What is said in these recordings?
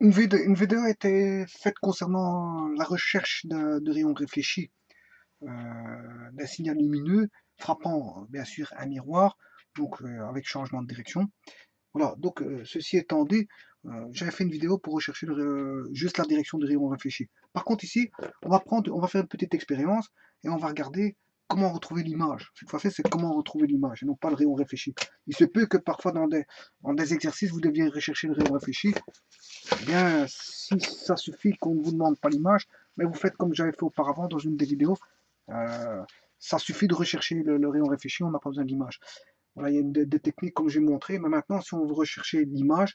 Une vidéo a été faite concernant la recherche de rayons réfléchis d'un signal lumineux frappant bien sûr un miroir, donc avec changement de direction. Voilà, donc ceci étant dit, j'avais fait une vidéo pour rechercher juste la direction des rayons réfléchis. Par contre ici, on va faire une petite expérience et on va regarder comment retrouver l'image. Cette fois-ci, c'est comment retrouver l'image et non pas le rayon réfléchi. Il se peut que parfois dans des exercices, vous deviez rechercher le rayon réfléchi. Eh bien, si ça suffit qu'on ne vous demande pas l'image, mais vous faites comme j'avais fait auparavant dans une des vidéos, euh, ça suffit de rechercher le rayon réfléchi, on n'a pas besoin de l'image. Voilà, il y a des techniques comme j'ai montré, mais maintenant, si on veut rechercher l'image,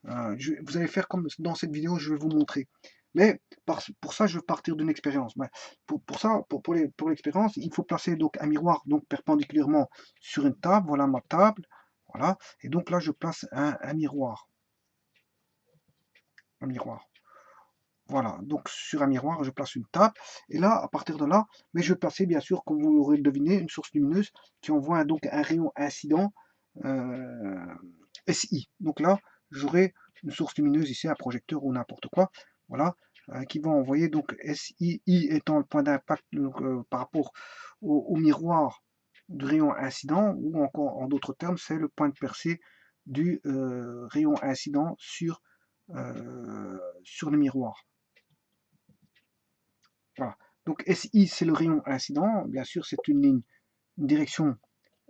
vous allez faire comme dans cette vidéo, je vais vous montrer. Mais pour ça, je vais partir d'une expérience. Pour ça, pour l'expérience, il faut placer donc un miroir donc perpendiculairement sur une table. Voilà ma table. Voilà. Et donc là, je place un miroir. Un miroir. Voilà, donc sur un miroir, je place une table, et là, à partir de là, mais je vais placer, bien sûr, comme vous l'aurez deviné, une source lumineuse qui envoie donc un rayon incident euh, SI. Donc là, j'aurai une source lumineuse ici, un projecteur ou n'importe quoi, voilà, qui va envoyer donc SI, I étant le point d'impact par rapport au miroir du rayon incident, ou encore en d'autres termes, c'est le point de percée du rayon incident sur le miroir. Voilà. Donc SI, c'est le rayon incident. Bien sûr, c'est une ligne, une direction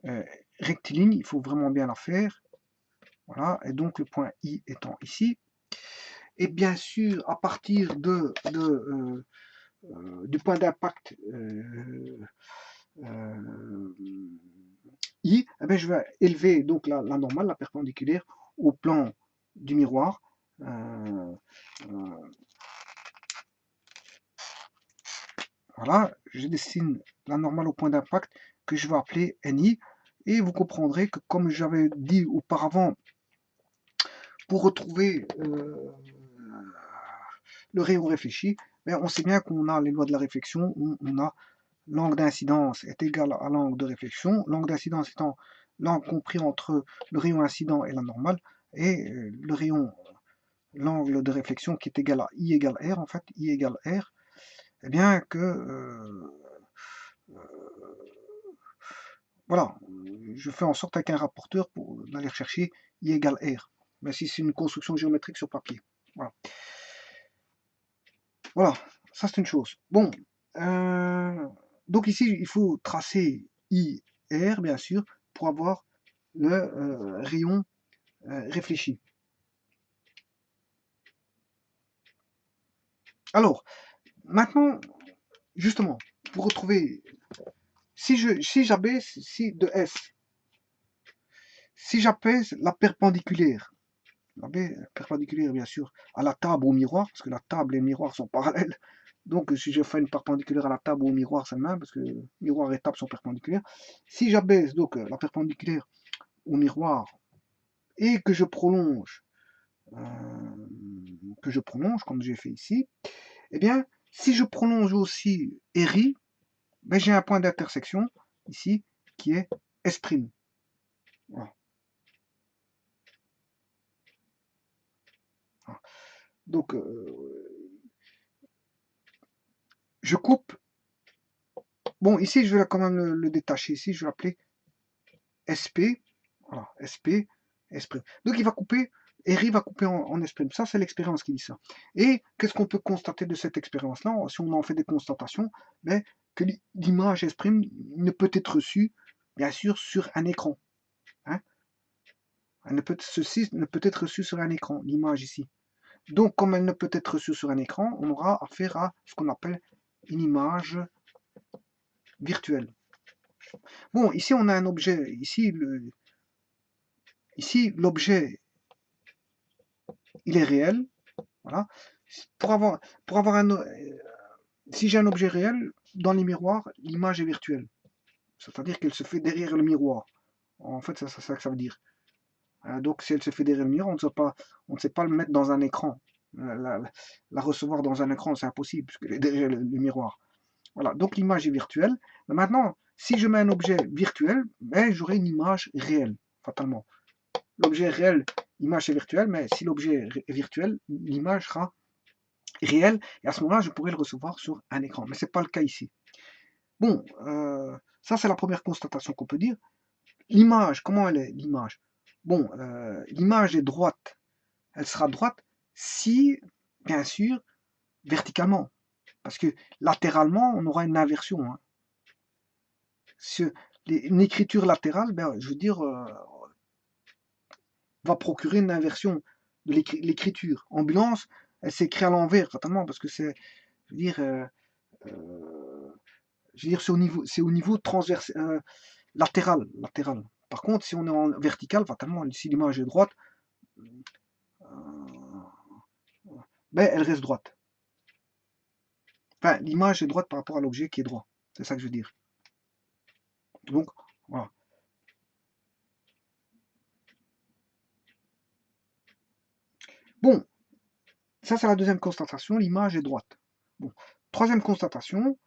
euh, rectiligne. Il faut vraiment bien la faire. Voilà. Et donc le point I étant ici. Et bien sûr, à partir du point d'impact I, eh bien, je vais élever donc la normale, la perpendiculaire, au plan du miroir. Voilà, je dessine la normale au point d'impact que je vais appeler NI. Et vous comprendrez que, comme j'avais dit auparavant, pour retrouver le rayon réfléchi, ben, on sait bien qu'on a les lois de la réflexion, où on a l'angle d'incidence est égal à l'angle de réflexion, l'angle d'incidence étant l'angle compris entre le rayon incident et la normale, et le rayon, l'angle de réflexion qui est égal à I égale R, en fait, I égale R, eh bien que voilà, je fais en sorte avec un rapporteur pour aller chercher I égale R. Mais si c'est une construction géométrique sur papier. Voilà, voilà, ça c'est une chose. Bon, donc ici il faut tracer I, R bien sûr, pour avoir le rayon réfléchi. Alors, maintenant, justement, pour retrouver, si j'abaisse si de S, si j'apaise la perpendiculaire, perpendiculaire bien sûr à la table ou au miroir, parce que la table et le miroir sont parallèles. Donc si je fais une perpendiculaire à la table ou au miroir, c'est le même, parce que miroir et table sont perpendiculaires. Si j'abaisse donc la perpendiculaire au miroir et euh, que je prolonge comme j'ai fait ici, eh bien, si je prolonge aussi RI, ben, j'ai un point d'intersection ici qui est S'. Voilà. Donc, je coupe. Bon, ici, je vais quand même le détacher. Ici, je vais l'appeler SP. Voilà, SP, S'. Donc, il va couper, RI va couper en S'. Ça, c'est l'expérience qui dit ça. Et qu'est-ce qu'on peut constater de cette expérience-là, si on en fait des constatations, ben, que l'image S' ne peut être reçue, bien sûr, sur un écran. Hein. Ceci ne peut être reçu sur un écran, l'image ici. Donc, comme elle ne peut être reçue sur un écran, on aura affaire à ce qu'on appelle une image virtuelle. Bon, ici on a un objet, ici l'objet il est réel, voilà. Pour avoir si j'ai un objet réel dans les miroirs, l'image est virtuelle, c'est-à-dire qu'elle se fait derrière le miroir. En fait, c'est ça que ça veut dire. Donc, si elle se fait derrière le miroir, on ne sait pas le mettre dans un écran. La recevoir dans un écran, c'est impossible, puisqu'elle est derrière le miroir. Voilà, donc l'image est virtuelle. Mais maintenant, si je mets un objet virtuel, ben, j'aurai une image réelle, fatalement. L'objet réel L'image est virtuelle, mais si l'objet est virtuel, l'image sera réelle, et à ce moment-là, je pourrais le recevoir sur un écran. Mais ce n'est pas le cas ici. Bon, ça c'est la première constatation qu'on peut dire. L'image, comment elle est, l'image? Bon, l'image est droite. Elle sera droite si, bien sûr, verticalement. Parce que latéralement, on aura une inversion. Hein. Une écriture latérale, ben, je veux dire, va procurer une inversion de l'écriture. Ambulance, elle s'écrit à l'envers, fatalement, parce que c'est, je veux dire, c'est au niveau transverse, latéral, latéral. Par contre, si on est en vertical, fatalement, si l'image est droite, ben, elle reste droite. Enfin, l'image est droite par rapport à l'objet qui est droit. C'est ça que je veux dire. Donc, voilà. Bon, ça c'est la deuxième constatation, l'image est droite. Bon, troisième constatation,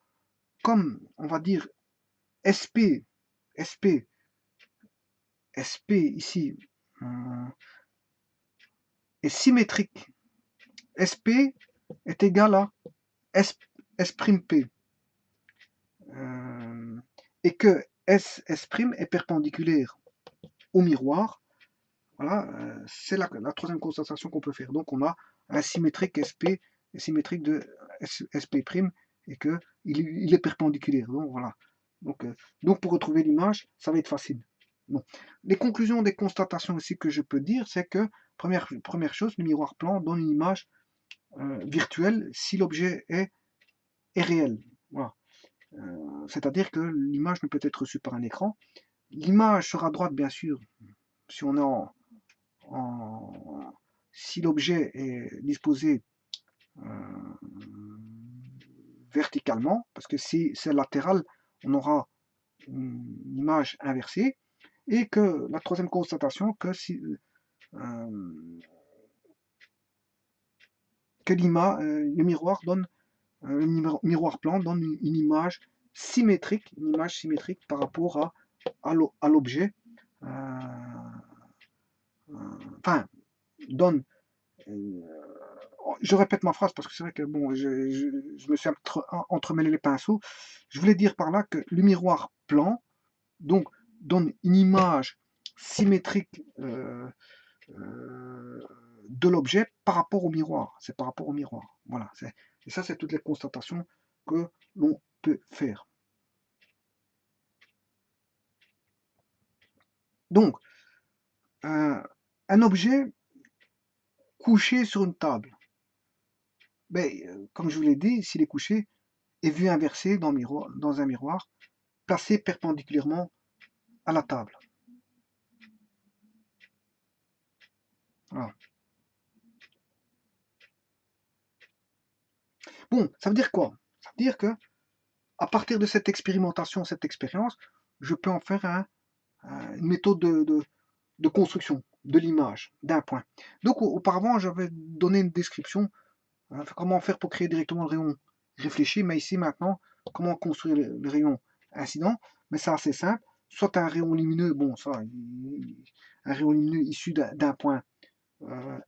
comme on va dire SP, SP, SP ici est symétrique. SP est égal à S', S'P. Et que S' est perpendiculaire au miroir. Voilà, c'est la troisième constatation qu'on peut faire. Donc on a un symétrique SP, symétrique de Sp', et que il est perpendiculaire. Donc voilà. Donc pour retrouver l'image, ça va être facile. Bon. Les conclusions des constatations aussi que je peux dire, c'est que première chose, le miroir plan donne une image virtuelle si l'objet est réel. Voilà. C'est-à-dire que l'image ne peut être reçue par un écran. L'image sera droite, bien sûr, si on est si l'objet est disposé verticalement, parce que si c'est latéral, on aura une image inversée, et que la troisième constatation, que le miroir donne, le miroir plan donne une image symétrique, par rapport à l'objet, enfin, donne, je répète ma phrase parce que c'est vrai que bon, je me suis entremêlé les pinceaux. Je voulais dire par là que le miroir plan donc donne une image symétrique de l'objet par rapport au miroir. C'est par rapport au miroir. Voilà. Et ça, c'est toutes les constatations que l'on peut faire. Donc, un objet couché sur une table. Ben, comme je vous l'ai dit, s'il est couché, est vu inversé dans un miroir, placé perpendiculairement à la table. Voilà. Bon, ça veut dire quoi? Ça veut dire que à partir de cette expérimentation, cette expérience, je peux en faire une méthode de construction de l'image, d'un point. Donc auparavant, j'avais donné une description, comment faire pour créer directement le rayon réfléchi, mais ici maintenant, comment construire le rayon incident, mais c'est assez simple, soit un rayon lumineux, bon ça, un rayon lumineux issu d'un point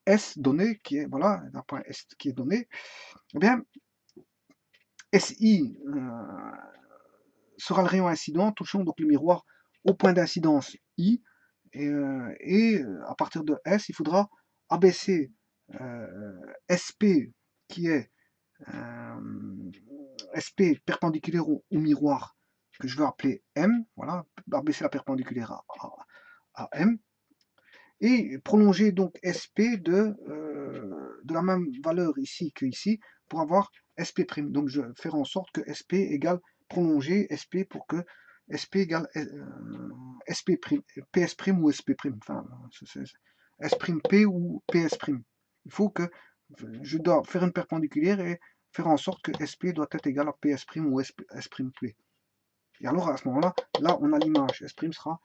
S donné, qui est, voilà, d'un point S qui est donné, eh bien, SI sera le rayon incident touchant donc le miroir au point d'incidence I, et à partir de S, il faudra abaisser SP qui est SP perpendiculaire au miroir que je vais appeler M, voilà, abaisser la perpendiculaire à M, et prolonger donc SP de la même valeur ici que ici pour avoir SP'. Donc je vais faire en sorte que SP égale prolonger SP pour que SP égale SP', PS' ou SP', enfin S'P ou PS'. Il faut que je dois faire une perpendiculaire et faire en sorte que SP doit être égal à PS' ou S'P'. Et alors à ce moment-là, là on a l'image. S' sera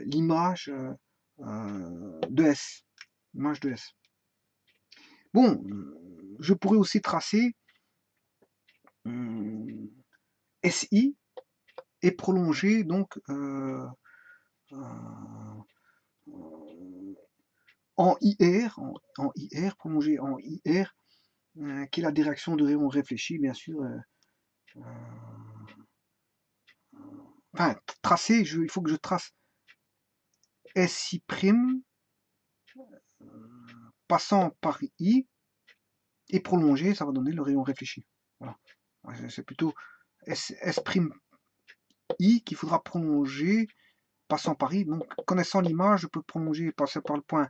l'image de S. Image de S. Bon, je pourrais aussi tracer SI et prolonger donc en IR, en IR, prolongé en IR, qui est la direction de rayon réfléchi, bien sûr. Enfin, tracer, il faut que je trace SI', passant par I, et prolongé, ça va donner le rayon réfléchi. Voilà. C'est plutôt S', I qu'il faudra prolonger, passant par I. Donc, connaissant l'image, je peux prolonger, passer par le point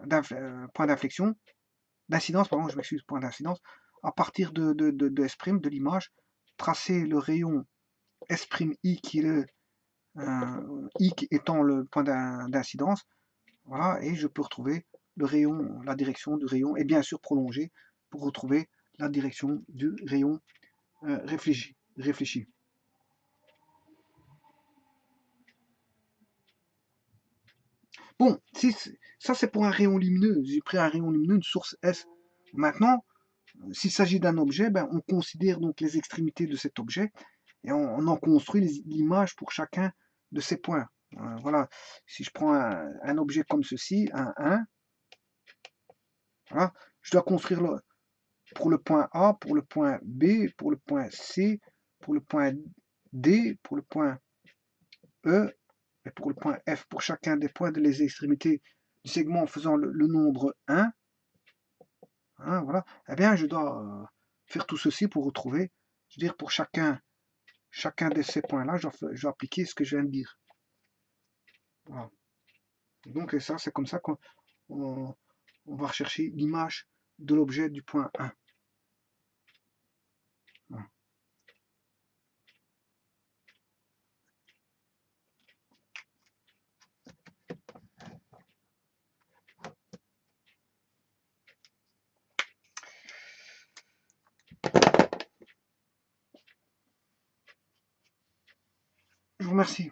d'inflexion, d'incidence, pardon, je m'excuse, point d'incidence, à partir de S', de l'image, tracer le rayon S', I, qui est le I étant le point d'incidence, voilà, et je peux retrouver le rayon, la direction du rayon, et bien sûr prolonger pour retrouver la direction du rayon réfléchi. Bon, ça c'est pour un rayon lumineux. J'ai pris un rayon lumineux, une source S. Maintenant, s'il s'agit d'un objet, ben, on considère donc les extrémités de cet objet et on en construit l'image pour chacun de ces points. Voilà, si je prends un objet comme ceci, un 1, voilà, je dois construire pour le point A, pour le point B, pour le point C, pour le point D, pour le point E et pour le point F. Pour chacun des points de les extrémités du segment en faisant le nombre 1, hein, voilà, eh bien je dois faire tout ceci pour retrouver, je veux dire pour chacun de ces points-là, je dois appliquer ce que je viens de dire. Voilà. Donc ça, c'est comme ça qu'on va rechercher l'image de l'objet du point 1. Voilà. Je vous remercie.